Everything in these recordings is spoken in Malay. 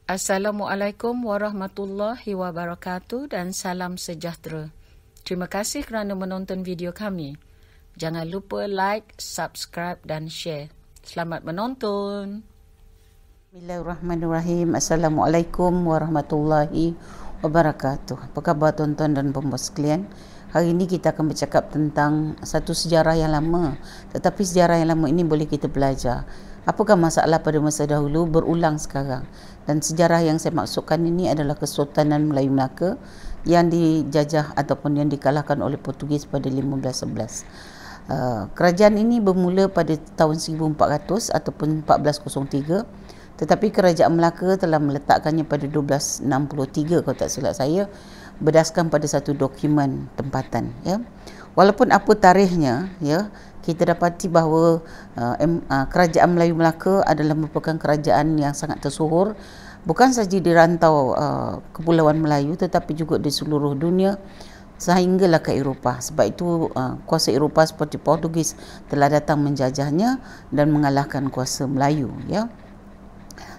Assalamualaikum warahmatullahi wabarakatuh dan salam sejahtera. Terima kasih kerana menonton video kami. Jangan lupa like, subscribe dan share. Selamat menonton. Bismillahirrahmanirrahim. Assalamualaikum warahmatullahi wabarakatuh. Apa khabar tuan-tuan dan puan-puan sekalian? Hari ini kita akan bercakap tentang satu sejarah yang lama. Tetapi sejarah yang lama ini boleh kita belajar. Apakah masalah pada masa dahulu berulang sekarang? Dan sejarah yang saya maksudkan ini adalah Kesultanan Melayu Melaka yang dijajah ataupun yang dikalahkan oleh Portugis pada 1511. Kerajaan ini bermula pada tahun 1400 ataupun 1403. Tetapi Kerajaan Melaka telah meletakkannya pada 1263 kalau tak silap saya, berdasarkan pada satu dokumen tempatan, ya. Walaupun apa tarikhnya, ya, kita dapati bahawa Kerajaan Melayu Melaka adalah merupakan kerajaan yang sangat tersohor bukan sahaja di rantau Kepulauan Melayu tetapi juga di seluruh dunia sehinggalah ke Eropah. Sebab itu kuasa Eropah seperti Portugis telah datang menjajahnya dan mengalahkan kuasa Melayu, ya.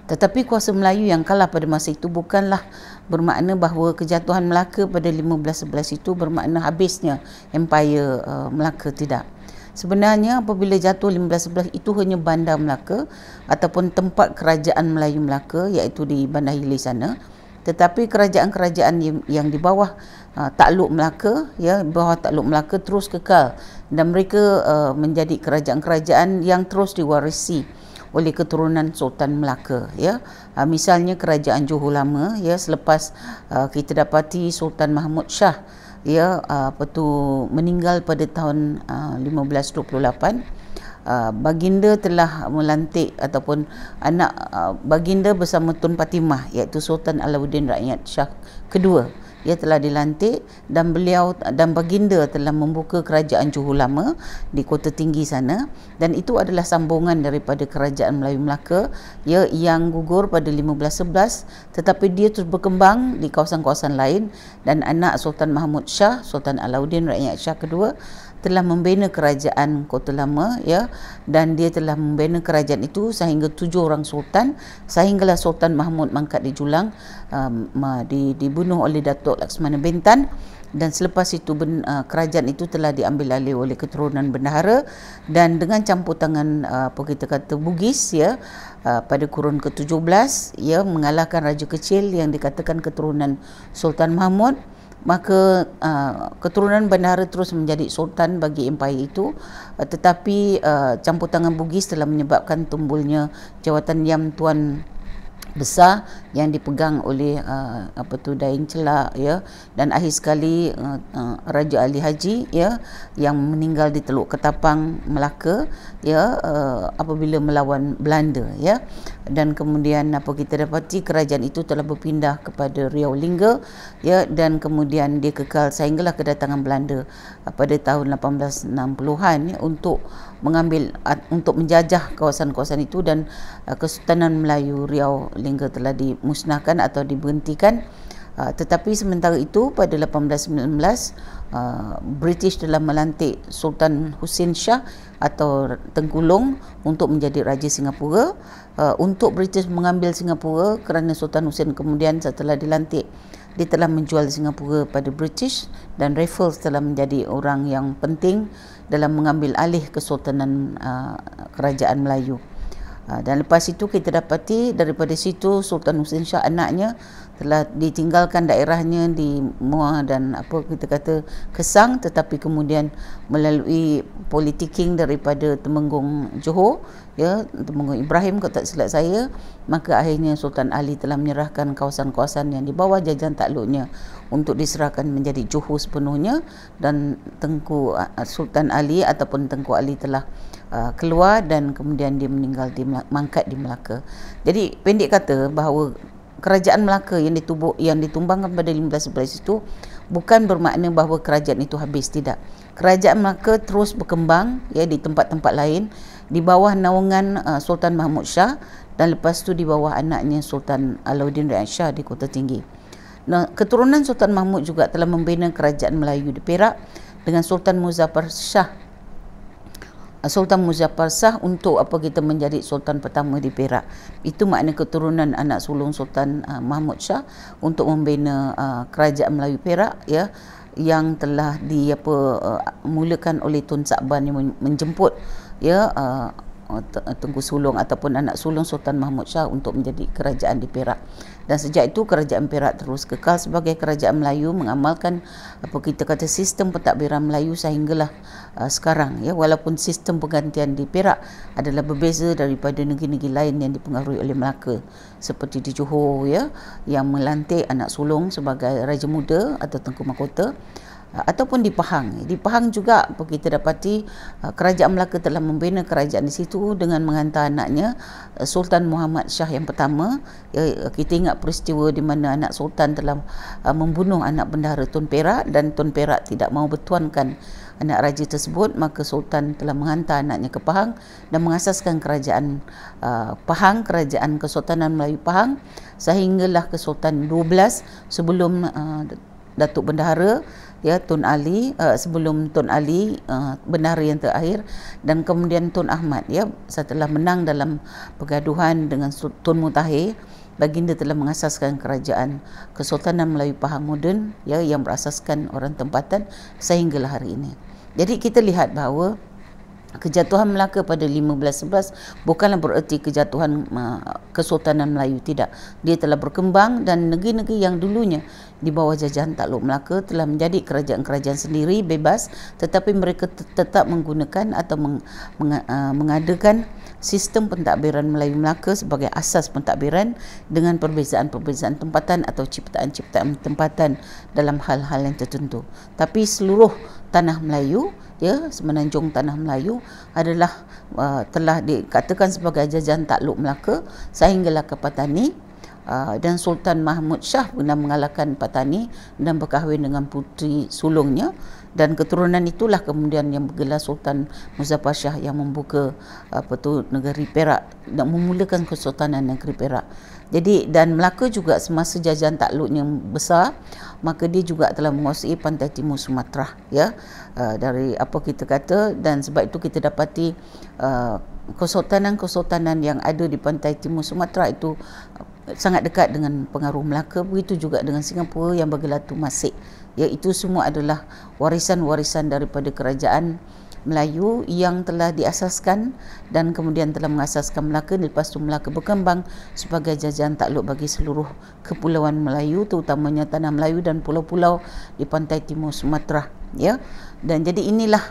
Tetapi kuasa Melayu yang kalah pada masa itu bukanlah bermakna bahawa kejatuhan Melaka pada 1511 itu bermakna habisnya Empire Melaka, tidak. Sebenarnya apabila jatuh 1511 itu hanya Bandar Melaka ataupun tempat kerajaan Melayu Melaka, iaitu di Bandar Hili sana. Tetapi kerajaan-kerajaan yang di bawah takluk Melaka, ya, bawah takluk Melaka terus kekal dan mereka menjadi kerajaan-kerajaan yang terus diwarisi oleh keturunan Sultan Melaka, ya. Misalnya kerajaan Johor Lama, ya, selepas kita dapati Sultan Mahmud Shah, ya, meninggal pada tahun 1528. Baginda telah melantik ataupun anak baginda bersama Tun Fatimah, iaitu Sultan Alauddin Rakyat Shah kedua. Ia telah dilantik dan baginda telah membuka kerajaan Johor Lama di Kota Tinggi sana, dan itu adalah sambungan daripada kerajaan Melayu Melaka, ya, yang gugur pada 1511, tetapi dia terus berkembang di kawasan-kawasan lain dan anak Sultan Mahmud Shah, Sultan Alauddin Rakyat Shah kedua, telah membina kerajaan Kota Lama, ya, dan dia telah membina kerajaan itu sehingga 7 orang sultan, sehinggalah Sultan Mahmud mangkat di Julang, dibunuh oleh Datuk Laksmana Bintan, dan selepas itu kerajaan itu telah diambil alih oleh keturunan bendahara dan dengan campur tangan Bugis, ya, pada kurun ke-17, ya, mengalahkan raja kecil yang dikatakan keturunan Sultan Mahmud. Maka keturunan bendahara terus menjadi sultan bagi empire itu, tetapi campur tangan Bugis telah menyebabkan tumbuhnya jawatan Yam Tuan besar yang dipegang oleh Dain Celak, ya, dan akhir sekali Raja Ali Haji, ya, yang meninggal di Teluk Ketapang, Melaka, ya, apabila melawan Belanda, ya. Dan kemudian kita dapati kerajaan itu telah berpindah kepada Riau Lingga, ya, dan kemudian dia kekal sehinggalah kedatangan Belanda pada tahun 1860-an, ya, untuk menjajah kawasan-kawasan itu, dan Kesultanan Melayu Riau Lingga telah dimusnahkan atau diberhentikan. Tetapi sementara itu pada 1819 British telah melantik Sultan Hussein Shah atau Tengkulung untuk menjadi Raja Singapura. Untuk British mengambil Singapura kerana Sultan Hussein kemudian setelah dilantik, dia telah menjual Singapura pada British, dan Raffles telah menjadi orang yang penting dalam mengambil alih kesultanan kerajaan Melayu. Dan lepas itu kita dapati daripada situ Sultan Hussein Shah anaknya telah ditinggalkan daerahnya di Muar dan Kesang, tetapi kemudian melalui politicking daripada Temenggung Johor, ya, Temenggung Ibrahim kalau tak silap saya, maka akhirnya Sultan Ali telah menyerahkan kawasan-kawasan yang di bawah jajahan takluknya untuk diserahkan menjadi Johor sepenuhnya, dan Sultan Ali ataupun Tengku Ali telah keluar dan kemudian dia meninggal mangkat di Melaka. Jadi pendek kata bahawa kerajaan Melaka yang ditumbangkan pada 1511 itu bukan bermakna bahawa kerajaan itu habis, tidak. Kerajaan Melaka terus berkembang, ya, di tempat-tempat lain di bawah naungan Sultan Mahmud Shah, dan lepas itu di bawah anaknya Sultan Alauddin Rakyat Shah di Kota Tinggi. Nah, keturunan Sultan Mahmud juga telah membina kerajaan Melayu di Perak dengan Sultan Muzaffar Shah Sultan Muzaffar Shah untuk apa kita menjadi sultan pertama di Perak. Itu makna keturunan anak sulung Sultan Mahmud Shah untuk membina kerajaan Melayu Perak, ya, yang telah mulakan oleh Tun Sakban yang menjemput, ya, Tengku Sulung ataupun anak sulung Sultan Mahmud Shah untuk menjadi kerajaan di Perak. Dan sejak itu kerajaan Perak terus kekal sebagai kerajaan Melayu, mengamalkan apa kita kata sistem pentadbiran Melayu sehinggalah sekarang, ya, walaupun sistem pergantian di Perak adalah berbeza daripada negeri-negeri lain yang dipengaruhi oleh Melaka, seperti di Johor, ya, yang melantik anak sulung sebagai raja muda atau Tengku Mahkota, ataupun di Pahang. Di Pahang juga kita dapati kerajaan Melaka telah membina kerajaan di situ dengan menghantar anaknya Sultan Muhammad Shah yang pertama. Kita ingat peristiwa di mana anak sultan telah membunuh anak bendahara Tun Perak, dan Tun Perak tidak mahu bertuankan anak raja tersebut, maka sultan telah menghantar anaknya ke Pahang dan mengasaskan kerajaan Pahang, kerajaan Kesultanan Melayu Pahang, sehinggalah Kesultanan 12 sebelum Datuk Bendahara, ya, Tun Ali, sebelum Tun Ali bendahara yang terakhir, dan kemudian Tun Ahmad, ya, setelah menang dalam pergaduhan dengan Tun Mutahir, baginda telah mengasaskan kerajaan Kesultanan Melayu Pahang moden, ya, yang berasaskan orang tempatan sehinggalah hari ini. Jadi kita lihat bahawa kejatuhan Melaka pada 1511 bukanlah bererti kejatuhan Kesultanan Melayu, tidak. Dia telah berkembang dan negeri-negeri yang dulunya di bawah jajahan takluk Melaka telah menjadi kerajaan-kerajaan sendiri bebas, tetapi mereka tetap menggunakan atau mengadakan sistem pentadbiran Melayu Melaka sebagai asas pentadbiran dengan perbezaan-perbezaan tempatan atau ciptaan-ciptaan tempatan dalam hal-hal yang tertentu. Tapi seluruh tanah Melayu, ya, semenanjung tanah Melayu adalah telah dikatakan sebagai jajahan takluk Melaka sehinggalah ke Patani, dan Sultan Mahmud Shah pernah mengalahkan Patani dan berkahwin dengan puteri sulungnya, dan keturunan itulah kemudian yang bergelar Sultan Muzaffar Shah yang membuka negeri Perak dan memulakan Kesultanan Negeri Perak. Jadi, dan Melaka juga semasa jajahan takluknya besar, maka dia juga telah menguasai pantai timur Sumatera, ya, dari apa kita kata, dan sebab itu kita dapati kesultanan-kesultanan yang ada di pantai timur Sumatera itu sangat dekat dengan pengaruh Melaka. Begitu juga dengan Singapura yang bergelar Temasek, ya, itu semua adalah warisan-warisan daripada kerajaan Melayu yang telah diasaskan dan kemudian telah mengasaskan Melaka. Lepas tu Melaka berkembang sebagai jajahan takluk bagi seluruh kepulauan Melayu, terutamanya tanah Melayu dan pulau-pulau di pantai timur Sumatera, ya. Dan jadi inilah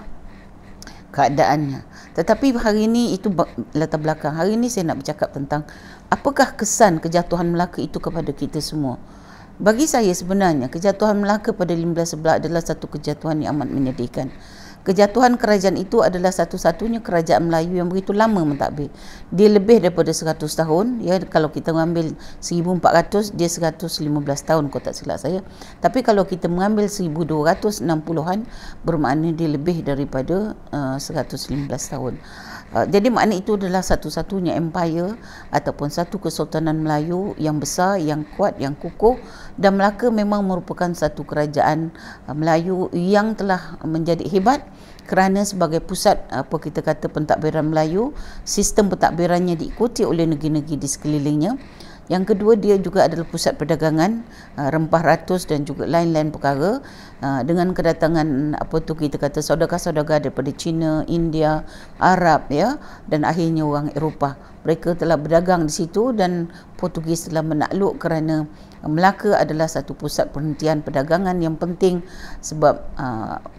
keadaannya. Tetapi hari ini itu latar belakang. Hari ini saya nak bercakap tentang apakah kesan kejatuhan Melaka itu kepada kita semua. Bagi saya sebenarnya kejatuhan Melaka pada 1511 adalah satu kejatuhan yang amat menyedihkan. Kejatuhan kerajaan itu adalah satu-satunya kerajaan Melayu yang begitu lama mentadbir. Dia lebih daripada 100 tahun, ya, kalau kita mengambil 1400, dia 115 tahun kalau tak silap saya. Tapi kalau kita mengambil 1260-an, bermakna dia lebih daripada 115 tahun. Jadi makna itu adalah satu-satunya empire ataupun satu kesultanan Melayu yang besar, yang kuat, yang kukuh, dan Melaka memang merupakan satu kerajaan Melayu yang telah menjadi hebat kerana sebagai pusat apa kita kata pentadbiran Melayu, sistem pentadbirannya diikuti oleh negeri-negeri di sekelilingnya. Yang kedua, dia juga adalah pusat perdagangan, rempah ratus dan juga lain-lain perkara, dengan kedatangan apa tu kita kata saudagar-saudagar daripada China, India, Arab, ya, dan akhirnya orang Eropah. Mereka telah berdagang di situ dan Portugis telah menakluk kerana Melaka adalah satu pusat perhentian perdagangan yang penting sebab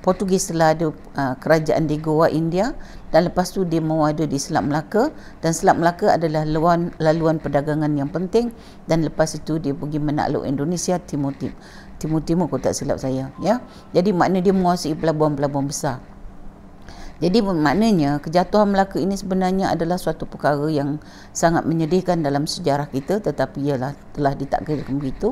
Portugis telah ada kerajaan di Goa, India, dan lepas tu dia mahu ada di Selat Melaka, dan Selat Melaka adalah laluan perdagangan yang penting, dan lepas itu dia pergi menakluk Indonesia timur kalau tak silap saya, ya. Jadi makna dia menguasai pelabuhan-pelabuhan besar. Jadi maknanya kejatuhan Melaka ini sebenarnya adalah suatu perkara yang sangat menyedihkan dalam sejarah kita, tetapi ialah telah ditakdirkan begitu.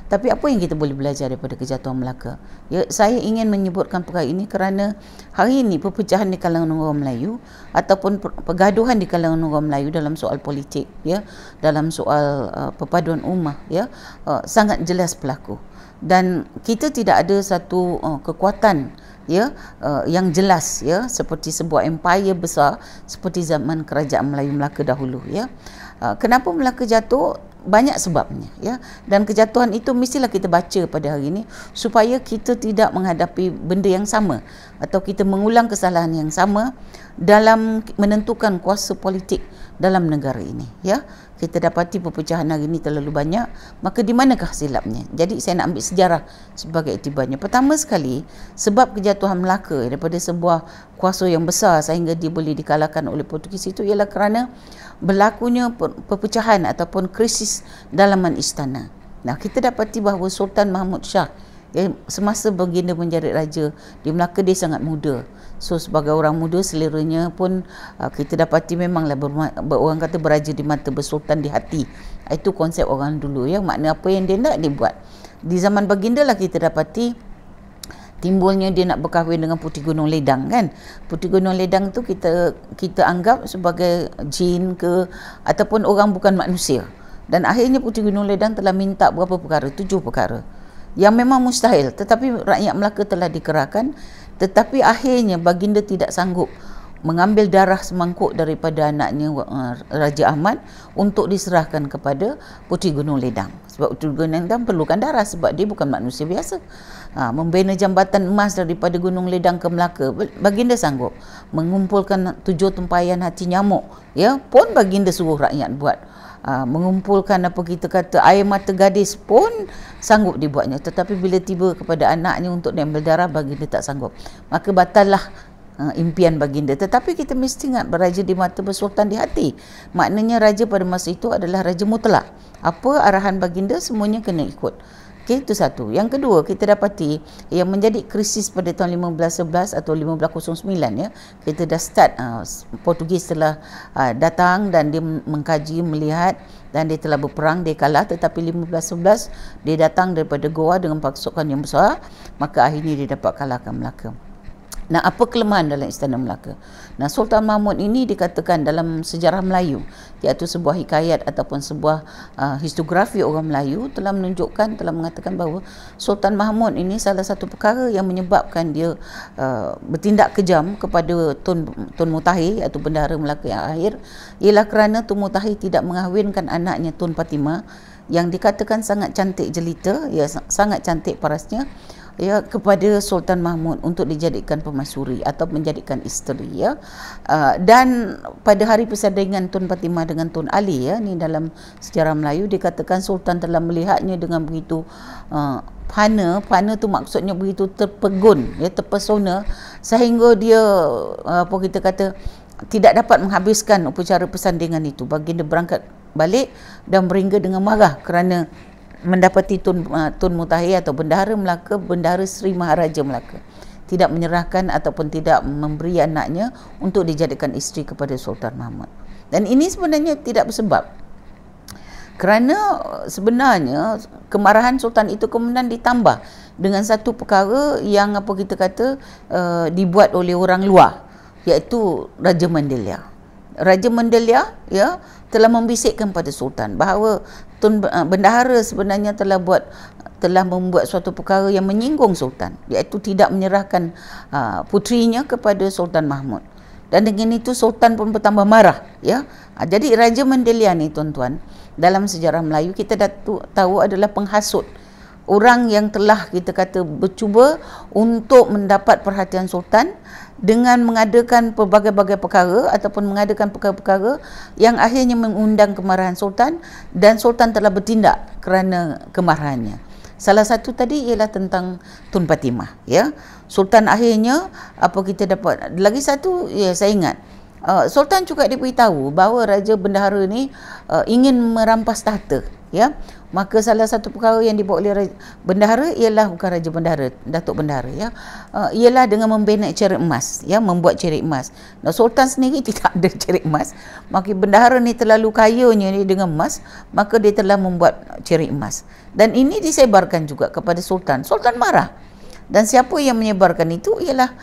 Tapi apa yang kita boleh belajar daripada kejatuhan Melaka? Ya, saya ingin menyebutkan perkara ini kerana hari ini perpecahan di kalangan orang Melayu ataupun pergaduhan di kalangan orang Melayu dalam soal politik, ya, dalam soal perpaduan ummah, ya, sangat jelas berlaku. Dan kita tidak ada satu kekuatan, ya, yang jelas, ya, seperti sebuah empire besar seperti zaman kerajaan Melayu Melaka dahulu, ya. Kenapa Melaka jatuh? Banyak sebabnya, ya, dan kejatuhan itu mestilah kita baca pada hari ini supaya kita tidak menghadapi benda yang sama atau kita mengulang kesalahan yang sama dalam menentukan kuasa politik dalam negara ini, ya. Kita dapati perpecahan hari ini terlalu banyak, maka di manakah silapnya? Jadi saya nak ambil sejarah sebagai iktibarnya. Pertama sekali, sebab kejatuhan Melaka daripada sebuah kuasa yang besar sehingga dia boleh dikalahkan oleh Portugis itu ialah kerana berlakunya perpecahan ataupun krisis dalaman istana. Nah, kita dapati bahawa Sultan Mahmud Shah, ya, semasa baginda menjadi raja di Melaka, dia sangat muda. So sebagai orang muda, seleranya pun kita dapati memanglah orang kata beraja di mata, bersultan di hati. Itu konsep orang dulu, ya. Makna apa yang dia nak, dia buat. Di zaman baginda lah kita dapati timbulnya dia nak berkahwin dengan Puteri Gunung Ledang, kan. Puteri Gunung Ledang tu kita anggap sebagai jin ke ataupun orang bukan manusia. Dan akhirnya Puteri Gunung Ledang telah minta berapa perkara? 7 perkara yang memang mustahil, tetapi rakyat Melaka telah dikerahkan. Tetapi akhirnya baginda tidak sanggup mengambil darah semangkuk daripada anaknya Raja Ahmad untuk diserahkan kepada Puteri Gunung Ledang. Sebab Puteri Gunung Ledang perlukan darah sebab dia bukan manusia biasa. Membina jambatan emas daripada Gunung Ledang ke Melaka, baginda sanggup. Mengumpulkan 7 tempayan hati nyamuk, ya, pun baginda suruh rakyat buat. Mengumpulkan apa kita kata air mata gadis pun sanggup dibuatnya, tetapi bila tiba kepada anaknya untuk diambil darah, baginda tak sanggup, maka batallah impian baginda. Tetapi kita mesti ingat, beraja di mata, bersultan di hati. Maknanya raja pada masa itu adalah raja mutlak. Apa arahan baginda, semuanya kena ikut. Okay, itu satu. Yang kedua, kita dapati yang menjadi krisis pada tahun 1511 atau 1509, ya. Kita dah start, Portugis telah datang dan dia mengkaji, melihat, dan dia telah berperang, dia kalah. Tetapi 1511 dia datang daripada Goa dengan pasukan yang besar, maka akhirnya dia dapat kalahkan Melaka. Nah, apa kelemahan dalam Istana Melaka? Nah, Sultan Mahmud ini dikatakan dalam sejarah Melayu, iaitu sebuah hikayat ataupun sebuah historiografi orang Melayu telah menunjukkan, telah mengatakan bahawa Sultan Mahmud ini salah satu perkara yang menyebabkan dia bertindak kejam kepada Tun Mutahir atau bendahara Melaka yang akhir, ialah kerana Tun Mutahir tidak mengahwinkan anaknya Tun Fatimah yang dikatakan sangat cantik jelita, ya, sangat cantik parasnya, ya, kepada Sultan Mahmud untuk dijadikan permaisuri atau menjadikan isteri, ya. Dan pada hari persandingan Tun Fatimah dengan Tun Ali, ya, ni dalam sejarah Melayu dikatakan Sultan telah melihatnya dengan begitu pana tu maksudnya begitu terpegun, ya, terpesona, sehingga dia apa kita kata tidak dapat menghabiskan upacara persandingan itu. Baginda berangkat balik dan beringga dengan marah kerana mendapati Tun Mutahir atau bendahara Melaka, bendahara Seri Maharaja Melaka, tidak menyerahkan ataupun tidak memberi anaknya untuk dijadikan isteri kepada Sultan Mahmud. Dan ini sebenarnya tidak bersebab, kerana sebenarnya kemarahan Sultan itu kemudian ditambah dengan satu perkara yang apa kita kata dibuat oleh orang luar, iaitu Raja Mendelia. Raja Mendelia, ya, telah membisikkan pada Sultan bahawa bendahara sebenarnya telah membuat suatu perkara yang menyinggung Sultan, iaitu tidak menyerahkan putrinya kepada Sultan Mahmud. Dan dengan itu Sultan pun bertambah marah, ya. Jadi Raja Mendelia ni, tuan-tuan, dalam sejarah Melayu kita dah tahu adalah penghasut, orang yang telah kita kata bercuba untuk mendapat perhatian Sultan dengan mengadakan pelbagai-bagai perkara ataupun mengadakan perkara-perkara yang akhirnya mengundang kemarahan Sultan, dan Sultan telah bertindak kerana kemarahannya. Salah satu tadi ialah tentang Tun Fatimah, ya. Sultan akhirnya apa kita dapat lagi satu, ya, saya ingat Sultan juga diberitahu bahawa Raja Bendahara ni ingin merampas tahta, ya. Maka salah satu perkara yang dibuat oleh bendahara ialah, bukan Raja Bendahara, Datuk Bendahara, ya, ialah dengan membina cerik emas, ya, membuat cerik emas. Nah, Sultan sendiri tidak ada cerik emas. Maka bendahara ni terlalu kayanya dengan emas, maka dia telah membuat cerik emas. Dan ini disebarkan juga kepada Sultan. Sultan marah. Dan siapa yang menyebarkan itu ialah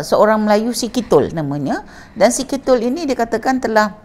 seorang Melayu, Si Kitul namanya. Dan Si Kitul ini dikatakan telah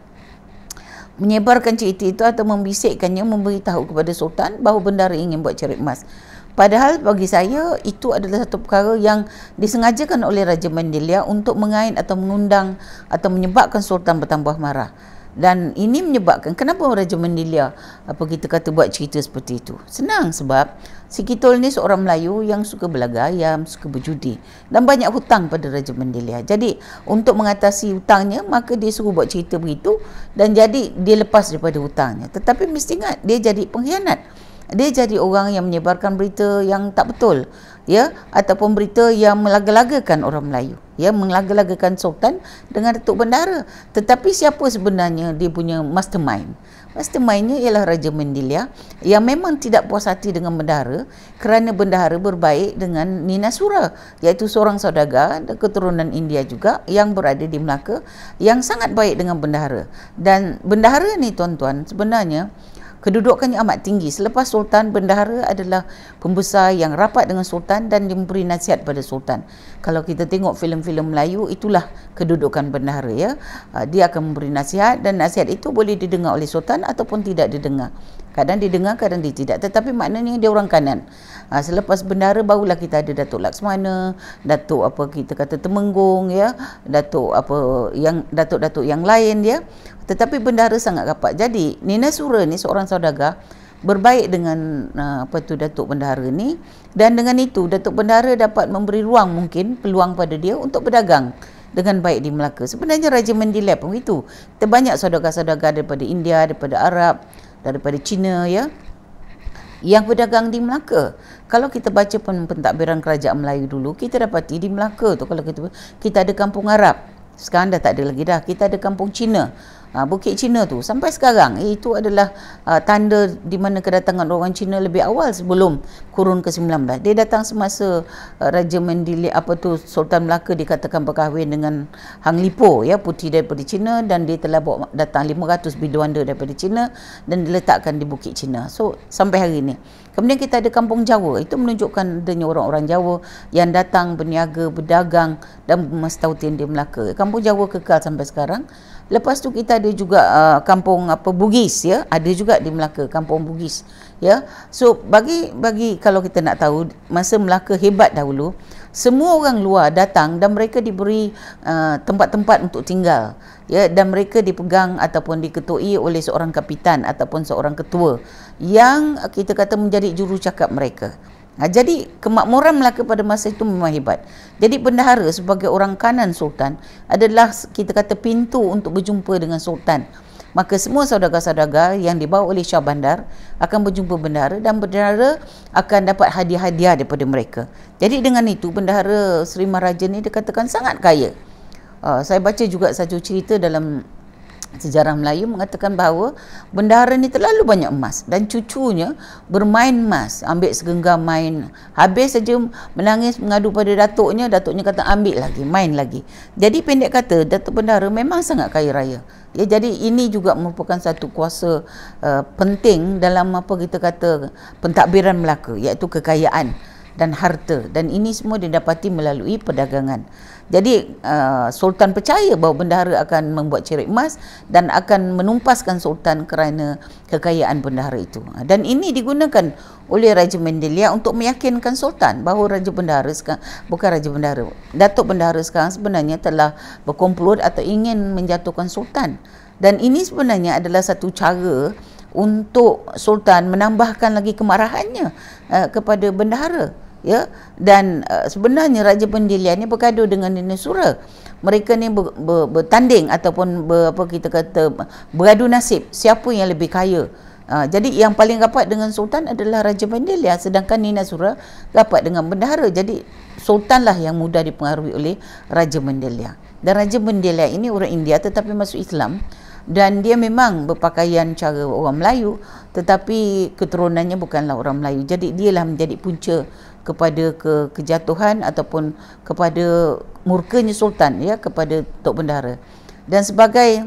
menyebarkan cerita itu atau membisikkannya, memberitahu kepada Sultan bahawa bendahara ingin buat cerik emas. Padahal bagi saya itu adalah satu perkara yang disengajakan oleh Raja Mendilia untuk mengait atau mengundang atau menyebabkan Sultan bertambah marah. Dan ini menyebabkan kenapa Raja Mendilia kita kata buat cerita seperti itu. Senang, sebab Si Kitul ni seorang Melayu yang suka belaga ayam, suka berjudi dan banyak hutang pada Raja Mendilia. Jadi untuk mengatasi hutangnya, maka dia suruh buat cerita begitu dan jadi dia lepas daripada hutangnya. Tetapi mesti ingat, dia jadi pengkhianat. Dia jadi orang yang menyebarkan berita yang tak betul, ya, ataupun berita yang melaga-lagakan orang Melayu, ya, melaga-lagakan Sultan dengan Datuk Bendahara. Tetapi siapa sebenarnya dia punya mastermind? Mastermindnya ialah Raja Mendilia yang memang tidak puas hati dengan bendahara kerana bendahara berbaik dengan Nina Sura, iaitu seorang saudagar keturunan India juga yang berada di Melaka, yang sangat baik dengan bendahara. Dan bendahara ni, tuan-tuan, sebenarnya kedudukannya amat tinggi. Selepas Sultan, bendahara adalah pembesar yang rapat dengan Sultan dan dia memberi nasihat pada Sultan. Kalau kita tengok filem-filem Melayu, itulah kedudukan bendahara, ya. Dia akan memberi nasihat dan nasihat itu boleh didengar oleh Sultan ataupun tidak didengar. Kadang didengar, kadang dia tidak. Tetapi maknanya dia orang kanan. Selepas bendahara barulah kita ada Datuk Laksmana, Datuk kita kata Temenggung, ya, Datuk Datuk-datuk yang lain, ya. Tetapi bendahara sangat rapat. Jadi Nina Sura ni seorang saudagar berbaik dengan Datuk Bendahara ni, dan dengan itu Datuk Bendahara dapat memberi ruang, mungkin peluang pada dia untuk berdagang dengan baik di Melaka. Sebenarnya Raja Mendilia pun itu. Kita banyak saudagar-saudagar daripada India, daripada Arab, daripada Cina, ya, yang berdagang di Melaka. Kalau kita baca pentadbiran kerajaan Melayu dulu, kita dapati di Melaka tu, kalau kita ada kampung Arab. Sekarang dah tak ada lagi dah. Kita ada kampung Cina. Bukit Cina tu sampai sekarang itu adalah tanda di mana kedatangan orang Cina lebih awal sebelum kurun ke-19. Dia datang semasa Raja Mendilia Sultan Melaka dikatakan berkahwin dengan Hang Lipo, ya, puteri daripada Cina, dan dia telah bawa datang 500 biduanda daripada Cina dan diletakkan di Bukit Cina. So sampai hari ini. Kemudian kita ada kampung Jawa. Itu menunjukkan adanya orang-orang Jawa yang datang berniaga, berdagang dan bermastautin di Melaka. Kampung Jawa kekal sampai sekarang. Lepas tu kita ada juga kampung Bugis, ya, ada juga di Melaka, kampung Bugis, ya. So bagi kalau kita nak tahu masa Melaka hebat dahulu, semua orang luar datang dan mereka diberi tempat-tempat untuk tinggal, ya, dan mereka dipegang ataupun diketuai oleh seorang kapitan ataupun seorang ketua yang kita kata menjadi juru cakap mereka. Jadi kemakmuran Melaka pada masa itu memang hebat. Jadi bendahara sebagai orang kanan Sultan adalah kita kata pintu untuk berjumpa dengan Sultan. Maka semua saudagar-saudagar yang dibawa oleh Shah Bandar akan berjumpa bendahara dan bendahara akan dapat hadiah-hadiah daripada mereka. Jadi dengan itu bendahara Seri Maharaja ni dikatakan sangat kaya. Saya baca juga satu cerita dalam sejarah Melayu mengatakan bahawa bendahara ni terlalu banyak emas dan cucunya bermain emas, ambil segenggam main, habis saja menangis mengadu pada datuknya kata ambil lagi, main lagi. Jadi pendek kata, Datuk Bendahara memang sangat kaya raya. Ya, jadi ini juga merupakan satu kuasa penting dalam kita kata pentadbiran Melaka, iaitu kekayaan dan harta, dan ini semua didapati melalui perdagangan. Jadi Sultan percaya bahawa bendahara akan membuat cerik emas dan akan menumpaskan Sultan kerana kekayaan bendahara itu. Dan ini digunakan oleh Raja Mendilia untuk meyakinkan Sultan bahawa Raja Bendahara sekarang, bukan Raja Bendahara, Datuk Bendahara sekarang sebenarnya telah berkomplot atau ingin menjatuhkan Sultan. Dan ini sebenarnya adalah satu cara untuk Sultan menambahkan lagi kemarahannya kepada bendahara, ya. Dan sebenarnya Raja Mendilia ni bergaduh dengan Nina Sura. Mereka ni bertanding ataupun kita kata beradu nasib siapa yang lebih kaya. Jadi yang paling rapat dengan Sultan adalah Raja Mendilia, sedangkan Nina Sura rapat dengan bendahara. Jadi Sultanlah yang mudah dipengaruhi oleh Raja Mendilia. Dan Raja Bendelya ini orang India tetapi masuk Islam, dan dia memang berpakaian cara orang Melayu tetapi keturunannya bukanlah orang Melayu. Jadi dialah menjadi punca kepada kejatuhan ataupun kepada murkanya Sultan ya kepada Datuk Bendahara. Dan sebagai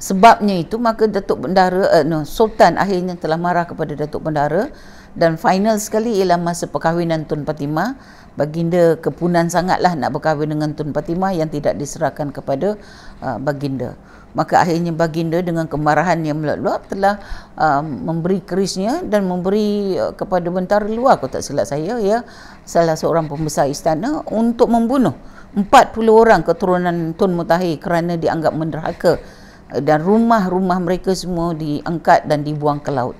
sebabnya itu maka Datuk Bendahara Sultan akhirnya telah marah kepada Datuk Bendahara, dan final sekali ialah masa perkahwinan Tun Fatimah. Baginda kepunan sangatlah nak berkahwin dengan Tun Fatimah yang tidak diserahkan kepada baginda. Maka akhirnya baginda dengan kemarahan yang meluap-luap telah memberi kerisnya dan memberi kepada bentara luar, kalau tak silap saya ya, salah seorang pembesar istana untuk membunuh 40 orang keturunan Tun Mutahir kerana dianggap menderhaka, dan rumah-rumah mereka semua diangkat dan dibuang ke laut.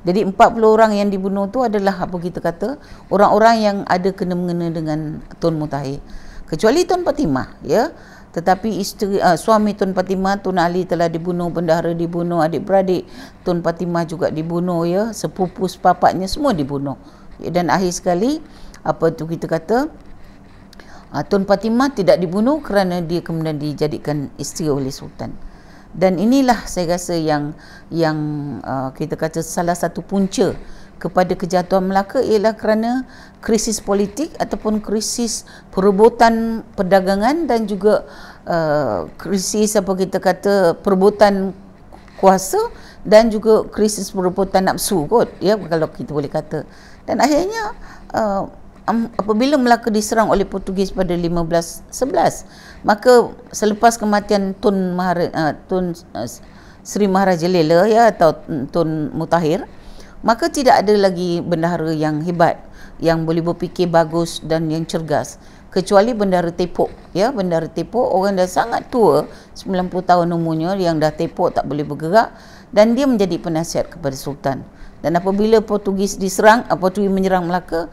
Jadi 40 orang yang dibunuh tu adalah apa kita kata orang-orang yang ada kena-mengena dengan Tun Mutahir, kecuali Tun Fatimah ya. Tetapi suami Tun Fatimah, Tun Ali telah dibunuh, bendahara dibunuh, adik-beradik Tun Fatimah juga dibunuh ya, sepupu sepapatnya semua dibunuh. Dan akhir sekali apa tu kita kata Tun Fatimah tidak dibunuh kerana dia kemudian dijadikan isteri oleh Sultan. Dan inilah saya rasa yang kita kata salah satu punca kepada kejatuhan Melaka ialah kerana krisis politik ataupun krisis perebutan perdagangan dan juga krisis apa kita kata perebutan kuasa dan juga krisis perebutan nafsu kot ya kalau kita boleh kata. Dan akhirnya apabila Melaka diserang oleh Portugis pada 1511, maka selepas kematian Tun Sri Maharaja Lela ya atau Tun Mutahir, maka tidak ada lagi bendahara yang hebat yang boleh berfikir bagus dan yang cergas kecuali Bendahara Tepok ya. Bendahara Tepok orang dah sangat tua, 90 tahun umurnya, yang dah tepok tak boleh bergerak, dan dia menjadi penasihat kepada Sultan. Dan apabila Portugis Portugis menyerang Melaka,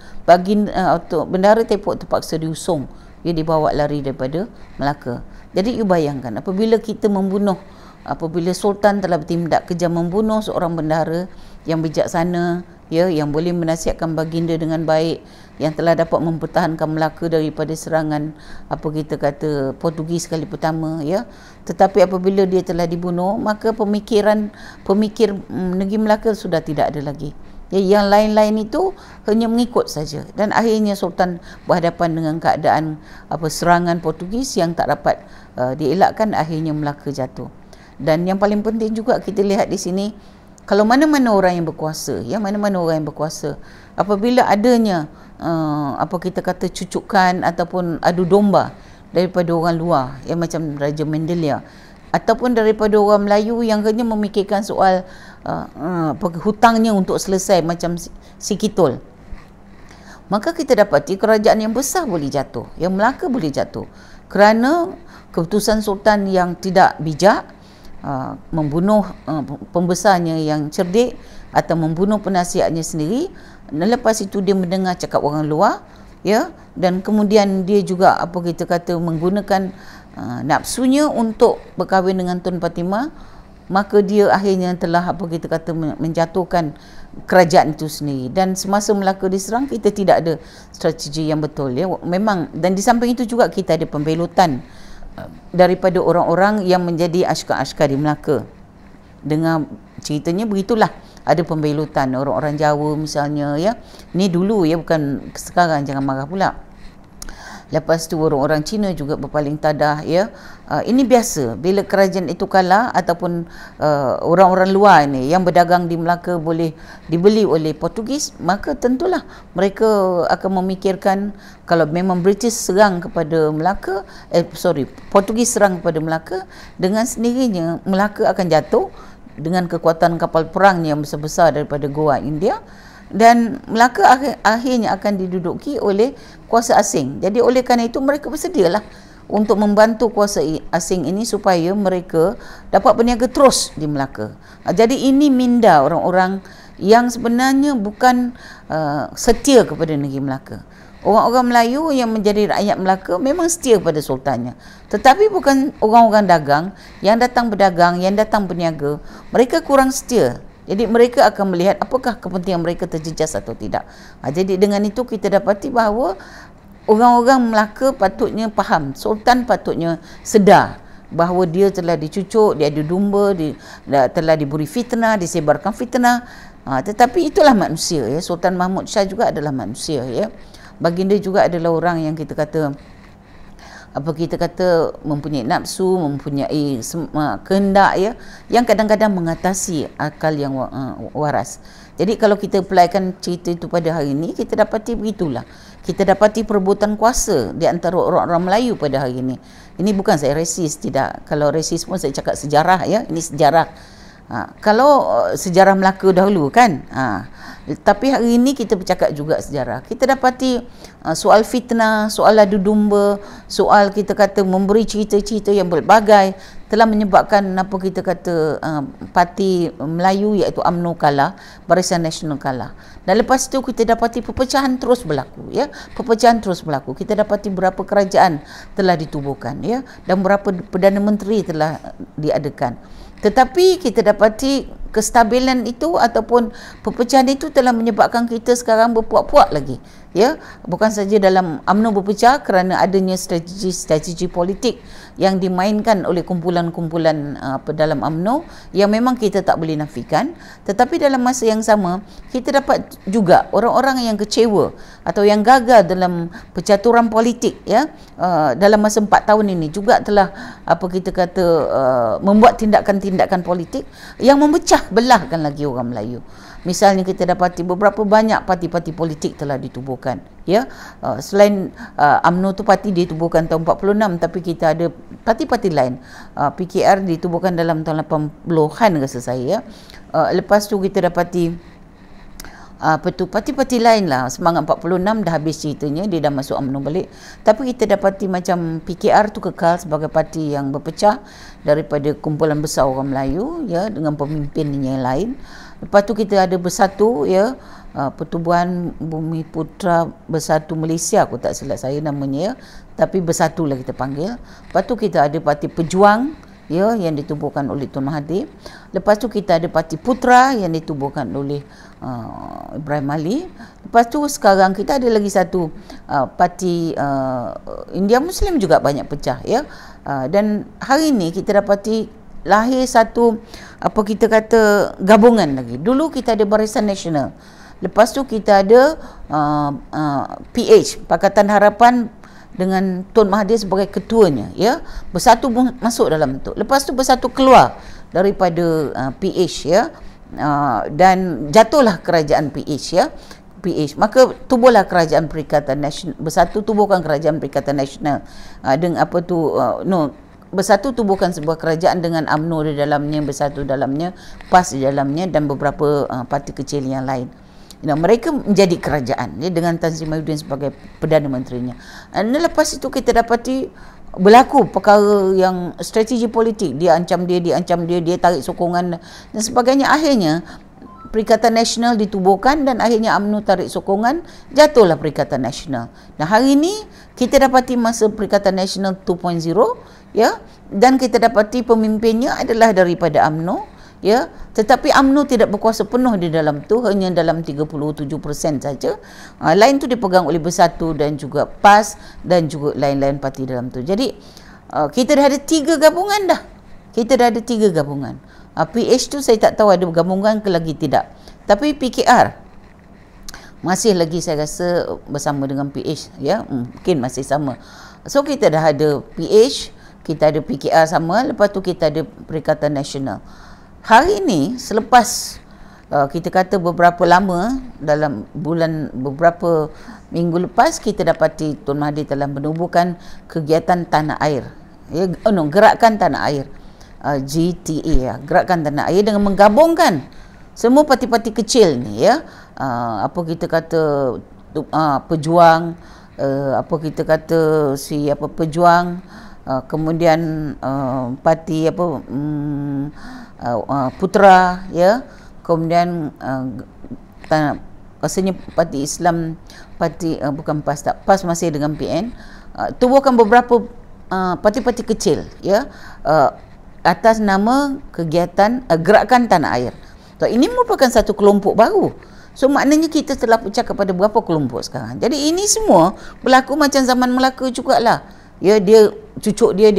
Bendahara Tepok terpaksa diusung, dia dibawa lari daripada Melaka. Jadi you bayangkan apabila Sultan telah bertindak kejam membunuh seorang bendahara yang bijaksana ya, yang boleh menasihatkan baginda dengan baik, yang telah dapat mempertahankan Melaka daripada serangan apa kita kata Portugis kali pertama ya. Tetapi apabila dia telah dibunuh, maka pemikir negeri Melaka sudah tidak ada lagi ya, yang lain-lain itu hanya mengikut saja. Dan akhirnya Sultan berhadapan dengan keadaan serangan Portugis yang tak dapat dielakkan, akhirnya Melaka jatuh. Dan yang paling penting juga kita lihat di sini, kalau mana-mana orang yang berkuasa ya, mana-mana orang yang berkuasa, apabila adanya apa kita kata cucukan ataupun adu domba daripada orang luar yang macam Raja Bendelya, ataupun daripada orang Melayu yang hanya memikirkan soal hutangnya untuk selesai macam si Kitul, maka kita dapati kerajaan yang besar boleh jatuh, yang Melaka boleh jatuh kerana keputusan Sultan yang tidak bijak, membunuh pembesarnya yang cerdik atau membunuh penasihatnya sendiri. Dan lepas itu dia mendengar cakap orang luar ya, dan kemudian dia juga apa kita kata menggunakan nafsunya untuk berkahwin dengan Tun Fatimah, maka dia akhirnya telah apa kita kata menjatuhkan kerajaan itu sendiri. Dan semasa Melaka diserang, kita tidak ada strategi yang betul ya. Memang, dan di samping itu juga kita ada pembelutan daripada orang-orang yang menjadi askar-askar di Melaka. Dengar ceritanya begitulah, ada pembelutan orang-orang Jawa misalnya ya. Ni dulu ya, bukan sekarang, jangan marah pula. Lepas tu orang-orang Cina juga berpaling tadah ya. Ini biasa bila kerajaan itu kalah ataupun orang-orang luar ni yang berdagang di Melaka boleh dibeli oleh Portugis, maka tentulah mereka akan memikirkan kalau memang British serang kepada Melaka, Portugis serang kepada Melaka, dengan sendirinya Melaka akan jatuh dengan kekuatan kapal perang yang besar-besar daripada Goa India, dan Melaka akhirnya akan diduduki oleh kuasa asing. Jadi oleh kerana itu mereka bersedialah untuk membantu kuasa asing ini supaya mereka dapat berniaga terus di Melaka. Jadi ini minda orang-orang yang sebenarnya bukan setia kepada negeri Melaka. Orang-orang Melayu yang menjadi rakyat Melaka memang setia pada sultannya, tetapi bukan orang-orang dagang yang datang berdagang, yang datang berniaga, mereka kurang setia. Jadi mereka akan melihat apakah kepentingan mereka terjejas atau tidak. Jadi dengan itu kita dapati bahawa orang-orang Melaka patutnya faham, sultan patutnya sedar bahawa dia telah dicucuk, dia ada domba, telah diberi fitnah, disebarkan fitnah. Tetapi itulah manusia, ya. Sultan Mahmud Shah juga adalah manusia, ya. Baginda juga adalah orang yang kita kata mempunyai nafsu, mempunyai kehendak, ya, yang kadang-kadang mengatasi akal yang waras. Jadi kalau kita applykan cerita itu pada hari ini, kita dapati begitulah. Kita dapati perebutan kuasa di antara orang-orang Melayu pada hari ini. Ini bukan saya resis, tidak. Kalau resis pun saya cakap sejarah, ya. Ini sejarah. Kalau sejarah Melaka dahulu kan, tapi hari ini kita bercakap juga sejarah. Kita dapati soal fitnah, soal adu domba, soal kita kata memberi cerita-cerita yang berbagai telah menyebabkan apa kita kata parti Melayu iaitu UMNO kalah, Barisan Nasional kalah. Dan lepas itu kita dapati perpecahan terus berlaku, ya. Perpecahan terus berlaku. Kita dapati berapa kerajaan telah ditubuhkan, ya, dan berapa Perdana Menteri telah diadakan. Tetapi kita dapati kestabilan itu ataupun perpecahan itu telah menyebabkan kita sekarang berpuak-puak lagi, ya. Bukan saja dalam UMNO berpecah kerana adanya strategi politik yang dimainkan oleh kumpulan-kumpulan dalam UMNO yang memang kita tak boleh nafikan, tetapi dalam masa yang sama kita dapat juga orang-orang yang kecewa atau yang gagal dalam percaturan politik, ya, dalam masa 4 tahun ini juga telah apa kita kata membuat tindakan-tindakan politik yang memecah belahkan lagi orang Melayu. Misalnya kita dapati beberapa banyak parti-parti politik telah ditubuhkan, ya. Selain UMNO tu parti ditubuhkan tahun 46, tapi kita ada parti-parti lain. PKR ditubuhkan dalam tahun 80-an rasa saya, ya. Lepas tu kita dapati parti-parti lain lah. Semangat 46 dah habis ceritanya, dia dah masuk UMNO balik. Tapi kita dapati macam PKR tu kekal sebagai parti yang berpecah daripada kumpulan besar orang Melayu, ya, dengan pemimpinnya yang lain. Lepas tu kita ada Bersatu, ya, Pertubuhan Bumi Putra Bersatu Malaysia, aku tak silap saya namanya, ya, tapi Bersatu lah kita panggil. Lepas tu kita ada Parti Pejuang, ya, yang ditubuhkan oleh Tun Mahathir. Lepas tu kita ada Parti Putra yang ditubuhkan oleh Ibrahim Ali. Lepas tu sekarang kita ada lagi satu parti India Muslim juga banyak pecah, ya. Dan hari ini kita dapati lahir satu apa kita kata gabungan lagi. Dulu kita ada Barisan Nasional. Lepas tu kita ada PH, Pakatan Harapan dengan Tun Mahathir sebagai ketuanya, ya. Bersatu masuk dalam tu. Lepas tu Bersatu keluar daripada PH, ya. Dan jatuhlah kerajaan PH, ya. PH. Maka tubuhlah kerajaan Perikatan Nasional. Bersatu tubuhkan kerajaan Perikatan Nasional. Dengan apa tu Bersatu tubuhkan sebuah kerajaan dengan UMNO di dalamnya, Bersatu dalamnya, PAS di dalamnya, dan beberapa parti kecil yang lain. Mereka menjadi kerajaan, ya, dengan Tan Sri Mahyudin sebagai Perdana Menterinya. Dan lepas itu kita dapati berlaku perkara yang strategi politik. Dia ancam dia tarik sokongan dan sebagainya. Akhirnya Perikatan Nasional ditubuhkan dan akhirnya UMNO tarik sokongan, jatuhlah Perikatan Nasional. Nah, hari ini kita dapati masa Perikatan Nasional 2.0, ya, dan kita dapati pemimpinnya adalah daripada UMNO, ya, tetapi UMNO tidak berkuasa penuh di dalam tu, hanya dalam 37% saja. Lain tu dipegang oleh Bersatu dan juga PAS dan juga lain-lain parti dalam tu. Jadi kita dah ada 3 gabungan dah. Kita dah ada 3 gabungan. PH tu saya tak tahu ada gabungan ke lagi tidak. Tapi PKR masih lagi saya rasa bersama dengan PH, ya, mungkin masih sama. So kita dah ada PH, kita ada PKR sama, lepas tu kita ada Perikatan Nasional. Hari ini selepas kita kata beberapa lama, dalam bulan beberapa minggu lepas, kita dapati Tun Mahathir telah menubuhkan kegiatan Tanah Air, ya, Gerakan Tanah Air, GTA, ya, Gerakan Tanah Air, dengan menggabungkan semua parti-parti kecil ni, ya. Apa kita kata Pejuang, apa kita kata Pejuang, kemudian parti Putra, ya, kemudian rasanya parti Islam, parti bukan PAS masih dengan PN, tubuhkan beberapa parti-parti kecil, ya, atas nama kegiatan Gerakan Tanah Air. So, ini merupakan satu kelompok baru So maknanya kita telah pecah kepada berapa kelompok sekarang. Jadi ini semua berlaku macam zaman Melaka jugalah. Ya, dia cucuk dia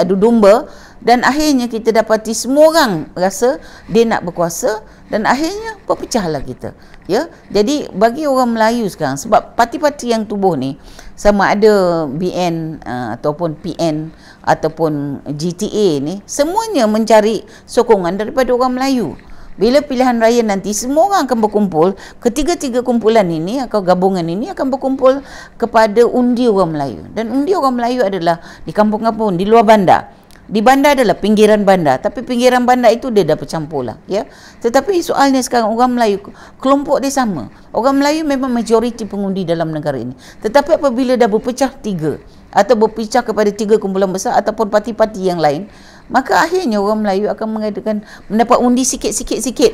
adu domba, dan akhirnya kita dapati semua orang rasa dia nak berkuasa, dan akhirnya berpecahlah kita. Ya, jadi bagi orang Melayu sekarang, sebab parti-parti yang tubuh ni sama ada BN ataupun PN ataupun GTA ni, semuanya mencari sokongan daripada orang Melayu. Bila pilihan raya nanti, semua orang akan berkumpul, ketiga-tiga kumpulan ini atau gabungan ini akan berkumpul kepada undi orang Melayu. Dan undi orang Melayu adalah di kampung-kampung, di luar bandar. Di bandar adalah pinggiran bandar, tapi pinggiran bandar itu dia dah bercampur lah, ya. Tetapi soalnya sekarang orang Melayu, kelompok dia sama. Orang Melayu memang majoriti pengundi dalam negara ini. Tetapi apabila dah berpecah tiga, atau berpecah kepada tiga kumpulan besar ataupun parti-parti yang lain, maka akhirnya orang Melayu akan mendapat undi sikit-sikit.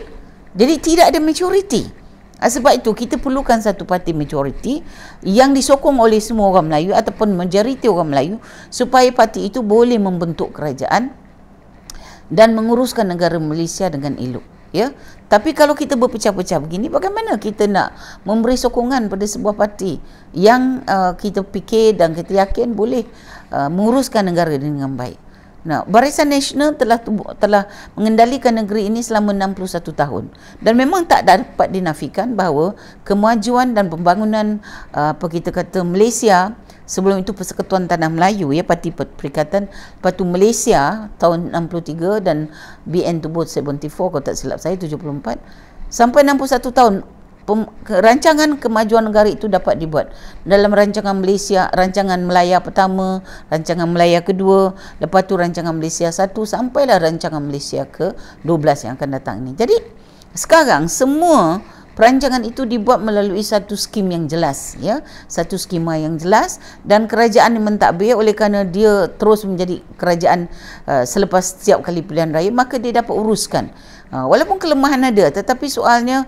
Jadi tidak ada majoriti. Sebab itu kita perlukan satu parti majoriti yang disokong oleh semua orang Melayu ataupun majoriti orang Melayu, supaya parti itu boleh membentuk kerajaan dan menguruskan negara Malaysia dengan elok. Ya, tapi kalau kita berpecah-pecah begini, bagaimana kita nak memberi sokongan pada sebuah parti yang kita fikir dan kita yakin boleh menguruskan negara dengan baik? Nah, Barisan Nasional telah mengendalikan negeri ini selama 61 tahun, dan memang tak dapat dinafikan bahawa kemajuan dan pembangunan Malaysia, sebelum itu Persekutuan Tanah Melayu, ya, Parti Perikatan, lepas tu Malaysia tahun 63 dan BN tubuh 74 kalau tak silap saya 74, sampai 61 tahun rancangan kemajuan negara itu dapat dibuat dalam rancangan Malaysia, rancangan Melaya pertama, rancangan Melaya kedua, lepas tu rancangan Malaysia 1, sampailah rancangan Malaysia ke-12 yang akan datang ini. Jadi sekarang semua perancangan itu dibuat melalui satu skim yang jelas, ya, satu skema yang jelas, dan kerajaan mentadbir oleh kerana dia terus menjadi kerajaan selepas setiap kali pilihan raya, maka dia dapat uruskan. Walaupun kelemahan ada, tetapi soalnya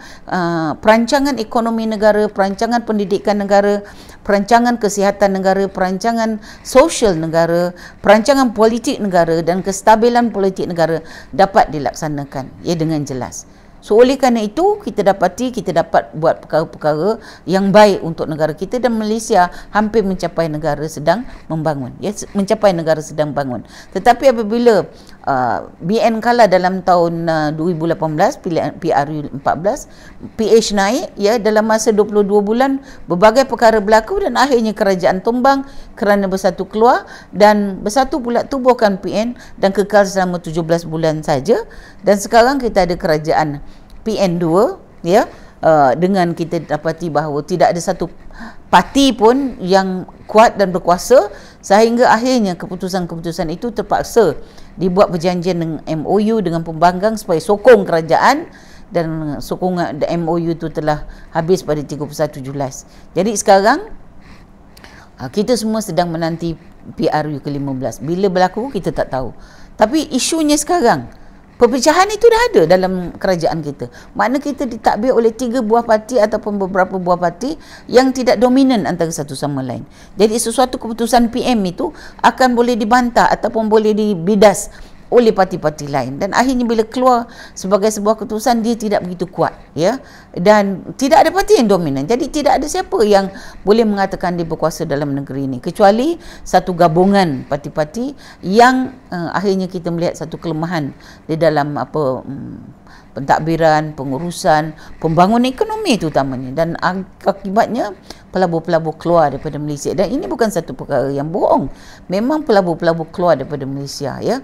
perancangan ekonomi negara, perancangan pendidikan negara, perancangan kesihatan negara, perancangan sosial negara, perancangan politik negara dan kestabilan politik negara dapat dilaksanakan, ya, dengan jelas. So oleh kerana itu kita dapat buat perkara-perkara yang baik untuk negara kita, dan Malaysia hampir mencapai negara sedang membangun, ya, mencapai negara sedang bangun. Tetapi apabila BN kalah dalam tahun 2018 pilihan PRU 14, PH naik, ya, dalam masa 22 bulan berbagai perkara berlaku, dan akhirnya kerajaan tumbang kerana Bersatu keluar, dan Bersatu pula tubuhkan PN dan kekal selama 17 bulan saja, dan sekarang kita ada kerajaan PN2, ya, dengan kita dapati bahawa tidak ada satu parti pun yang kuat dan berkuasa, sehingga akhirnya keputusan-keputusan itu terpaksa dibuat perjanjian dengan MOU dengan pembangkang supaya sokong kerajaan, dan sokongan MOU itu telah habis pada 31 Julai. Jadi sekarang kita semua sedang menanti PRU ke-15. Bila berlaku kita tak tahu. Tapi isunya sekarang, perpecahan itu dah ada dalam kerajaan kita. Makna kita ditadbir oleh 3 buah parti ataupun beberapa buah parti yang tidak dominan antara satu sama lain. Jadi sesuatu keputusan PM itu akan boleh dibantah ataupun boleh dibidas oleh parti-parti lain, dan akhirnya bila keluar sebagai sebuah keputusan, dia tidak begitu kuat, ya, dan tidak ada parti yang dominan. Jadi tidak ada siapa yang boleh mengatakan dia berkuasa dalam negeri ini, kecuali satu gabungan parti-parti yang akhirnya kita melihat satu kelemahan di dalam pentadbiran, pengurusan, pembangunan ekonomi terutamanya, dan akibatnya pelabur-pelabur keluar daripada Malaysia. Dan ini bukan satu perkara yang bohong, memang pelabur-pelabur keluar daripada Malaysia, ya.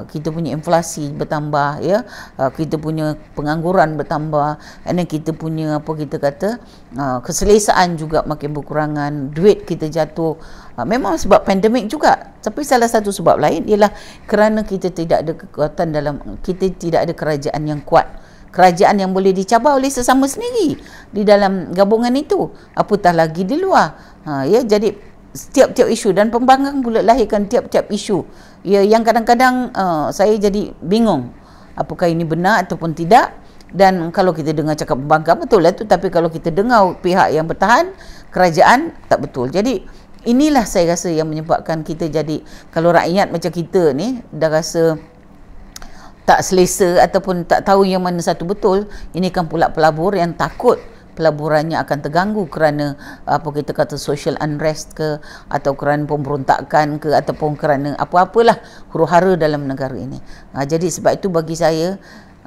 Kita punya inflasi bertambah, ya, kita punya pengangguran bertambah, dan kita punya keselesaan juga makin berkurangan, duit kita jatuh. Memang sebab pandemik juga, tapi salah satu sebab lain ialah kerana kita tidak ada kekuatan kita tidak ada kerajaan yang kuat, kerajaan yang boleh dicabar oleh sesama sendiri di dalam gabungan itu, apatah lagi di luar. Ya, jadi tiap-tiap isu, dan pembangkang pula lahirkan tiap-tiap isu, ya, yang kadang-kadang saya jadi bingung apakah ini benar ataupun tidak. Dan kalau kita dengar cakap pembangkang, betul lah tu, tapi kalau kita dengar pihak yang bertahan, kerajaan, tak betul. Jadi inilah saya rasa yang menyebabkan kita jadi, kalau rakyat macam kita ni dah rasa tak selesa ataupun tak tahu yang mana satu betul. Ini kan pula pelabur yang takut pelaburannya akan terganggu kerana apa kita kata social unrest ke, atau kerana pemberontakan ke, ataupun kerana apa-apalah huru-hara dalam negara ini. Jadi sebab itu bagi saya,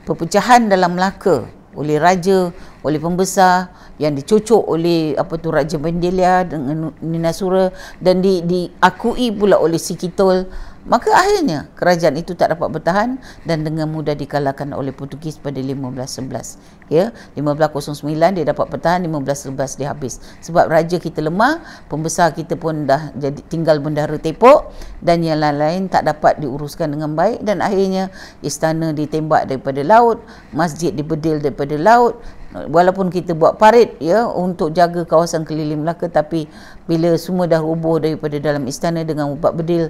perpecahan dalam Melaka oleh raja, oleh pembesar, yang dicucuk oleh Raja Bendelia dengan Nina Sura, dan diakui pula oleh Si Kitol, maka akhirnya kerajaan itu tak dapat bertahan dan dengan mudah dikalahkan oleh Portugis pada 1511. 1509 dia dapat bertahan, 1511 dia habis. Sebab raja kita lemah, pembesar kita pun dah jadi tinggal bendahara tepuk, dan yang lain-lain tak dapat diuruskan dengan baik, dan akhirnya istana ditembak daripada laut, masjid dibedil daripada laut. Walaupun kita buat parit untuk jaga kawasan keliling Melaka, tapi bila semua dah rubuh daripada dalam istana dengan buat bedil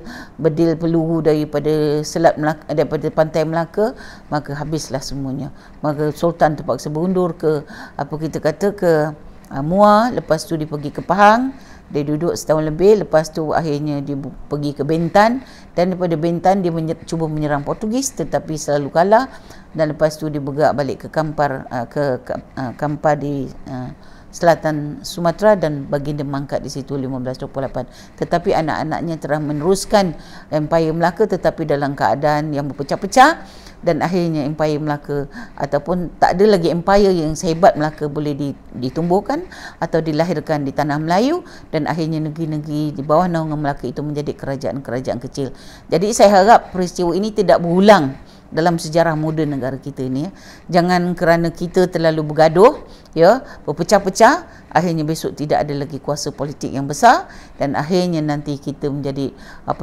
peluru daripada Selat Melaka, daripada pantai Melaka, maka habislah semuanya. Maka sultan terpaksa berundur ke Muar, lepas tu dia pergi ke Pahang. Dia duduk setahun lebih, lepas tu akhirnya dia pergi ke Bintan, dan daripada Bintan dia cuba menyerang Portugis tetapi selalu kalah, dan lepas tu dia bergerak balik ke Kampar di selatan Sumatera, dan baginda mangkat di situ 1528. Tetapi anak-anaknya telah meneruskan Empire Melaka tetapi dalam keadaan yang berpecah-pecah, dan akhirnya Empire Melaka, ataupun tak ada lagi empire yang sehebat Melaka boleh ditumbuhkan atau dilahirkan di tanah Melayu, dan akhirnya negeri-negeri di bawah naungan Melaka itu menjadi kerajaan-kerajaan kecil. Jadi saya harap peristiwa ini tidak berulang dalam sejarah moden negara kita ini. Jangan kerana kita terlalu bergaduh, berpecah-pecah, akhirnya besok tidak ada lagi kuasa politik yang besar, dan akhirnya nanti kita menjadi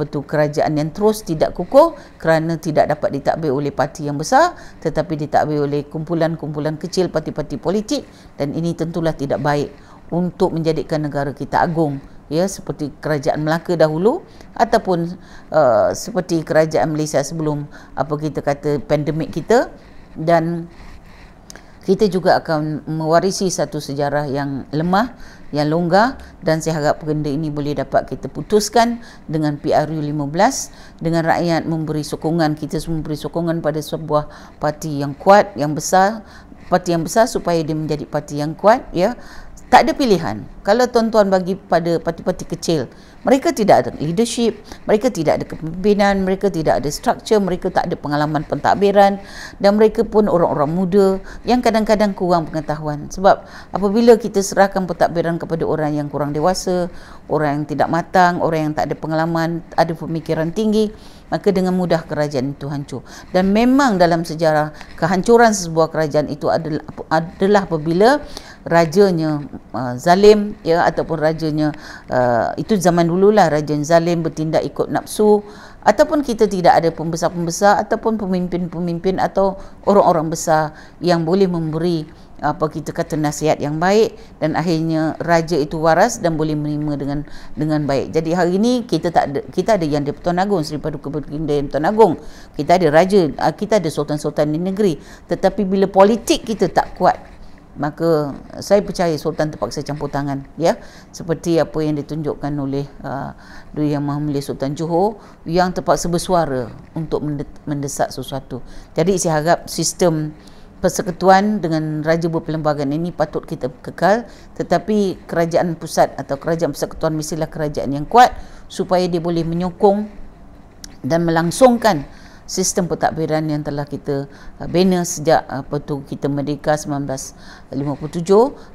kerajaan yang terus tidak kukuh kerana tidak dapat ditadbir oleh parti yang besar, tetapi ditadbir oleh kumpulan-kumpulan kecil parti-parti politik, dan ini tentulah tidak baik untuk menjadikan negara kita agung, seperti kerajaan Melaka dahulu, ataupun seperti kerajaan Malaysia sebelum pandemik kita. Dan kita juga akan mewarisi satu sejarah yang lemah, yang longgar, dan saya harap benda ini boleh dapat kita putuskan dengan PRU 15, dengan rakyat memberi sokongan, kita semua memberi sokongan pada sebuah parti yang kuat, yang besar, parti yang besar supaya dia menjadi parti yang kuat. Tak ada pilihan. Kalau tuan-tuan bagi pada parti-parti kecil, mereka tidak ada leadership, mereka tidak ada kepimpinan, mereka tidak ada struktur, mereka tak ada pengalaman pentadbiran, dan mereka pun orang-orang muda yang kadang-kadang kurang pengetahuan. Sebab apabila kita serahkan pentadbiran kepada orang yang kurang dewasa, orang yang tidak matang, orang yang tak ada pengalaman, ada pemikiran tinggi, maka dengan mudah kerajaan itu hancur. Dan memang dalam sejarah kehancuran sebuah kerajaan itu adalah apabila rajanya zalim, ataupun rajanya itu zaman dululah, raja zalim bertindak ikut nafsu, ataupun kita tidak ada pembesar-pembesar ataupun pemimpin-pemimpin atau orang-orang besar yang boleh memberi nasihat yang baik, dan akhirnya raja itu waras dan boleh menerima dengan baik. Jadi hari ini kita ada yang di Pertuan Agong, Seri Paduka Baginda Yang Pertuan Agong, kita ada raja, kita ada sultan-sultan di negeri, tetapi bila politik kita tak kuat, maka saya percaya sultan terpaksa campur tangan, seperti apa yang ditunjukkan oleh Duli Yang Maha Mulia Sultan Johor, yang terpaksa bersuara untuk mendesak sesuatu. Jadi saya harap sistem persekutuan dengan raja berperlembagaan ini patut kita kekal, tetapi kerajaan pusat atau kerajaan persekutuan mestilah kerajaan yang kuat supaya dia boleh menyokong dan melangsungkan sistem pentadbiran yang telah kita bina sejak kita merdeka 1957,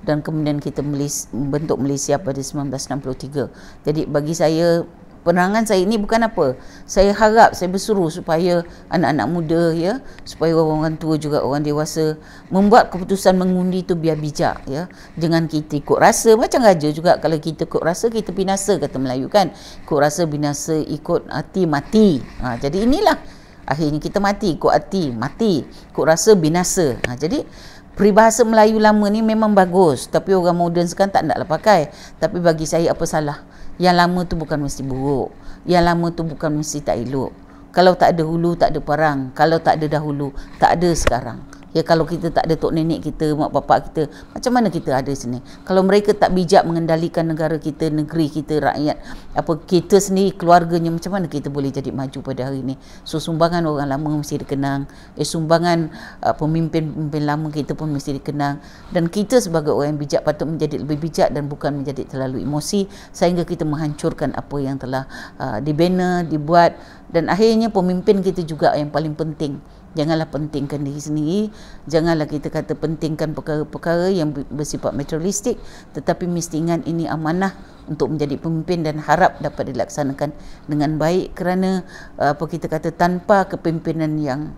dan kemudian kita membentuk Malaysia pada 1963. Jadi bagi saya, penerangan saya ini bukan apa. Saya harap, saya berseru supaya anak-anak muda, supaya orang tua juga, orang dewasa membuat keputusan mengundi itu biar bijak, Jangan kita ikut rasa, macam raja juga, kalau kita ikut rasa kita binasa, kata Melayu kan. Ikut rasa binasa, ikut hati mati. Jadi inilah akhirnya kita mati, ikut hati mati, ikut rasa binasa. Jadi peribahasa Melayu lama ni memang bagus, tapi orang moden sekarang tak naklah pakai. Tapi bagi saya, apa salah? Yang lama tu bukan mesti buruk, yang lama tu bukan mesti tak elok. Kalau tak ada hulu, tak ada parang. Kalau tak ada dahulu, tak ada sekarang. Ya, kalau kita tak ada tok nenek kita, mak bapak kita, macam mana kita ada sini? Kalau mereka tak bijak mengendalikan negara kita, negeri kita, rakyat, apa kita sendiri, keluarganya, macam mana kita boleh jadi maju pada hari ini? So, sumbangan orang lama mesti dikenang. Sumbangan pemimpin-pemimpin lama kita pun mesti dikenang. Dan kita sebagai orang yang bijak patut menjadi lebih bijak dan bukan menjadi terlalu emosi sehingga kita menghancurkan apa yang telah dibina, dibuat. Dan akhirnya pemimpin kita juga yang paling penting. Janganlah pentingkan diri sendiri, janganlah kita kata pentingkan perkara-perkara yang bersifat materialistik, tetapi mesti ingat ini amanah untuk menjadi pemimpin dan harap dapat dilaksanakan dengan baik, kerana apa kita kata, tanpa kepimpinan yang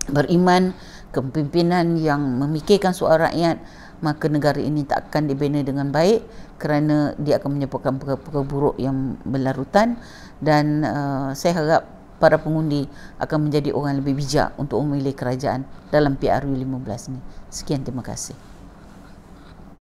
beriman, kepimpinan yang memikirkan suara rakyat, maka negara ini tak akan dibina dengan baik, kerana dia akan menyebabkan perkara-perkara buruk yang berlarutan. Dan saya harap para pengundi akan menjadi orang lebih bijak untuk memilih kerajaan dalam PRU 15 ini. Sekian, terima kasih.